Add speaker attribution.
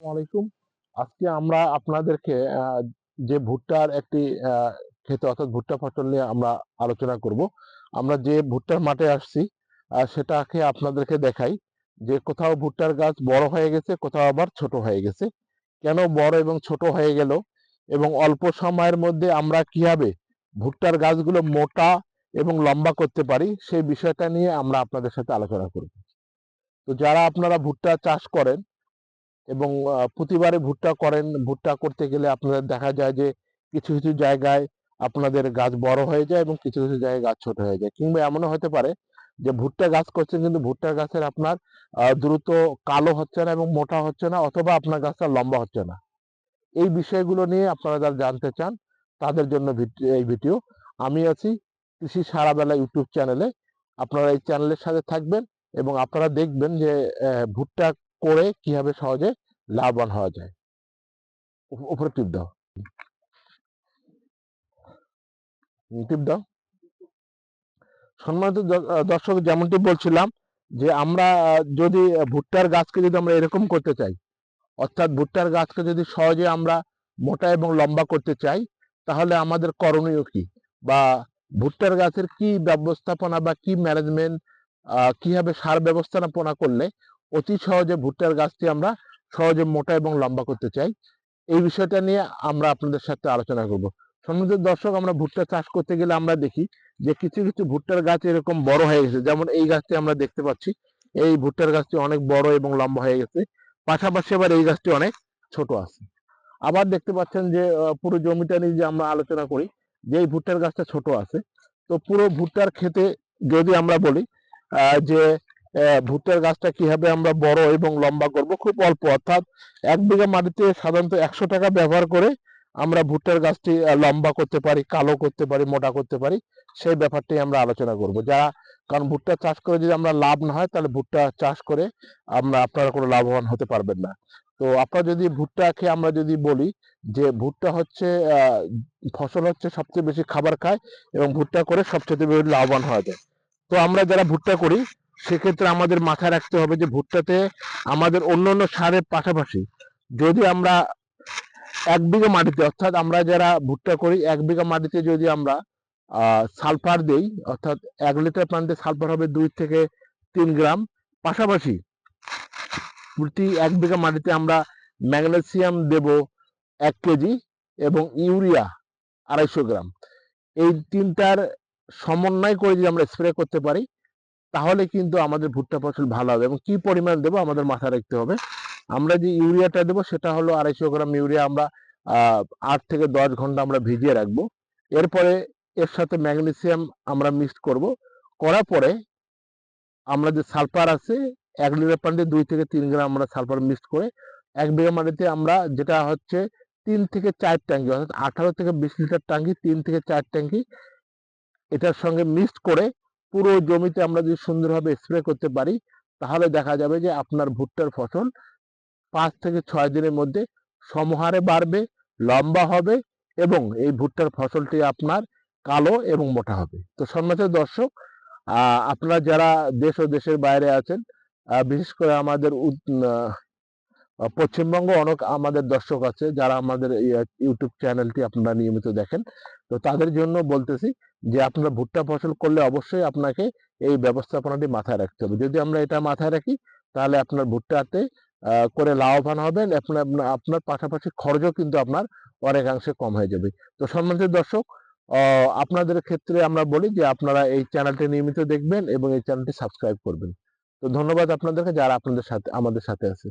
Speaker 1: আলাইকুম। আজকে আমরা আপনাদেরকে যে ভুট্টার একটি ক্ষেত অর্থাৎ ভুট্টা ফসল নিয়ে আমরা আলোচনা করব। আমরা যে ভুট্টার মাঠে আসছি সেটাকে আপনাদেরকে দেখাই যে কোথাও ভুট্টার গাছ বড় হয়ে গেছে, কোথাও আবার ছোট হয়ে গেছে। কেন বড় এবং ছোট হয়ে গেল এবং অল্প সময়ের মধ্যে আমরা কিভাবে ভুট্টার গাছগুলো মোটা এবং লম্বা করতে পারি সেই বিষয়টা নিয়ে আমরা আপনাদের সাথে আলোচনা করব। তো যারা আপনারা ভুট্টা চাষ করেন এবং প্রতিবারে ভুট্টা করেন, ভুট্টা করতে গেলে আপনাদের দেখা যায় যে কিছু, কিছু জায়গায় আপনাদের গাছ বড় হয়ে যায় এবং কিছু, কিছু জায়গায় গাছ ছোট হয়ে যায়। কিংবা এমনও হতে পারে যে ভুট্টা গাছ করছেন কিন্তু ভুট্টা গাছের আপনার দ্রুত কালো হচ্ছে না এবং মোটা হচ্ছে না অথবা আপনার গাছটা লম্বা হচ্ছে না। এই বিষয়গুলো নিয়ে আপনারা যারা জানতে চান তাদের জন্য এই ভিডিও। আমি আছি কৃষি সারাবেলা ইউটিউব চ্যানেলে। আপনারা এই চ্যানেলের সাথে থাকবেন এবং আপনারা দেখবেন যে ভুট্টা করে কিভাবে সহজে লাভবান হওয়া যায়। উপরে টিপ দাও, টিপ দাও। সম্মানিত দর্শক, যেমনটি বলছিলাম যে আমরা যদি ভুট্টার গাছকে যদি আমরা এরকম করতে চাই, অর্থাৎ ভুট্টার গাছকে যদি সহজে আমরা মোটা এবং লম্বা করতে চাই, তাহলে আমাদের করণীয় কি, বা ভুট্টার গাছের কি ব্যবস্থাপনা বা কি ম্যানেজমেন্ট, কিভাবে সার ব্যবস্থাপনা করলে অতি সহজে ভুট্টার গাছটি আমরা সহজে মোটা এবং লম্বা করতে চাই, এই বিষয়টা নিয়ে আমরা আপনাদের সাথে আলোচনা করব। সম্মানিত দর্শক, আমরা ভুট্টা চাষ করতে গেলে আমরা দেখি যে কিছু কিছু ভুট্টার গাছ এরকম বড় হয়ে গেছে। যেমন এই গাছটি আমরা দেখতে পাচ্ছি, এই ভুট্টার গাছটি অনেক বড় এবং লম্বা হয়ে গেছে। পাশাপাশি আবার এই গাছটি অনেক ছোট আছে। আবার দেখতে পাচ্ছেন যে পুরো জমিটা নিয়ে যে আমরা আলোচনা করি যে এই ভুট্টার গাছটা ছোট আছে। তো পুরো ভুট্টার ক্ষেতে যদি আমরা বলি যে ভুট্টার গাছটা কিভাবে আমরা বড় এবং লম্বা করব, খুব অল্প, অর্থাৎ 1 বিঘা মাটিতে সাধারণত 100 টাকা ব্যবহার করে আমরা ভুট্টার গাছটি লম্বা করতে পারি, কালো করতে পারি, মোটা করতে পারি। সেই ব্যাপারটি আমরা আলোচনা করব। যারা, কারণ ভুট্টা চাষ করে যদি আমরা লাভ না হয় তাহলে ভুট্টা চাষ করে আপনারা কোনো লাভবান হতে পারবেন না। তো আপনারা যদি ভুট্টাকে আমরা যদি বলি যে ভুট্টা হচ্ছে ফসল হচ্ছে সবচেয়ে বেশি খাবার খায় এবং ভুট্টা করে সবচেয়ে বেশি লাভবান হওয়া যায়। তো আমরা যারা ভুট্টা করি সেক্ষেত্রে আমাদের মাথায় রাখতে হবে যে ভুট্টাতে আমাদের অন্যান্য সারের পাশাপাশি যদি আমরা 1 বিঘা মাটিতে, অর্থাৎ আমরা যারা ভুট্টা করি 1 বিঘা মাটিতে যদি আমরা সালফার দেই, অর্থাৎ 1 লিটার পানিতে সালফার হবে 2 থেকে 3 গ্রাম। পাশাপাশি প্রতি 1 বিঘা মাটিতে আমরা ম্যাগনেসিয়াম দেব 1 কেজি এবং ইউরিয়া 250 গ্রাম। এই তিনটার সমন্বয় করে যদি আমরা স্প্রে করতে পারি তাহলে কিন্তু আমাদের ভুট্টা ফসল ভালো হবে। এবং কি পরিমাণ দেবো আমাদের মাথায় রাখতে হবে। আমরা যে ইউরিয়াটা দেবো সেটা হলো 250 গ্রাম ইউরিয়া আমরা 8 থেকে 10 ঘন্টা আমরা ভিজিয়ে রাখবো। এরপরে এর সাথে ম্যাগনেসিয়াম আমরা মিক্সড করব। করার পরে আমরা যে সালফার আছে 1 লিটার পানিতে 2 থেকে 3 গ্রাম আমরা সালফার মিক্সড করে 1 বিঘা মাটিতে আমরা, যেটা হচ্ছে 3 থেকে 4 ট্যাঙ্কি, অর্থাৎ 18 থেকে 20 লিটার ট্যাঙ্কি, 3 থেকে 4 ট্যাঙ্কি এটার সঙ্গে মিক্সড করে পুরো জমিতে আমরা যদি সুন্দরভাবে স্প্রে করতে পারি তাহলে দেখা যাবে যে আপনার ভুট্টার ফসল 5 থেকে 6 দিনের মধ্যে সমহারে বাড়বে, লম্বা হবে এবং এই ভুট্টার ফসলটি আপনার কালো এবং মোটা হবে। তো সম্মানিত দর্শক, আপনারা যারা দেশ ও দেশের বাইরে আছেন, বিশেষ করে আমাদের পশ্চিমবঙ্গ অনেক আমাদের দর্শক আছে যারা আমাদের ইউটিউব চ্যানেলটি আপনারা নিয়মিত দেখেন। তো তাদের জন্য বলতেছি যে আপনারা ভুট্টা ফসল করলে অবশ্যই আপনাকে এই ব্যবস্থাপনাটি মাথায় রাখতে হবে। যদি আমরা এটা মাথায় রাখি তাহলে আপনার ভুট্টাতে করে লাভবান হবেন, আপনার আপনার পাশাপাশি খরচও কিন্তু আপনার অনেকাংশে কম হয়ে যাবে। তো সম্মানিত দর্শক, আপনাদের ক্ষেত্রে আমরা বলি যে আপনারা এই চ্যানেলটি নিয়মিত দেখবেন এবং এই চ্যানেলটি সাবস্ক্রাইব করবেন। তো ধন্যবাদ আপনাদেরকে যারা আপনাদের সাথে আমাদের সাথে আছে।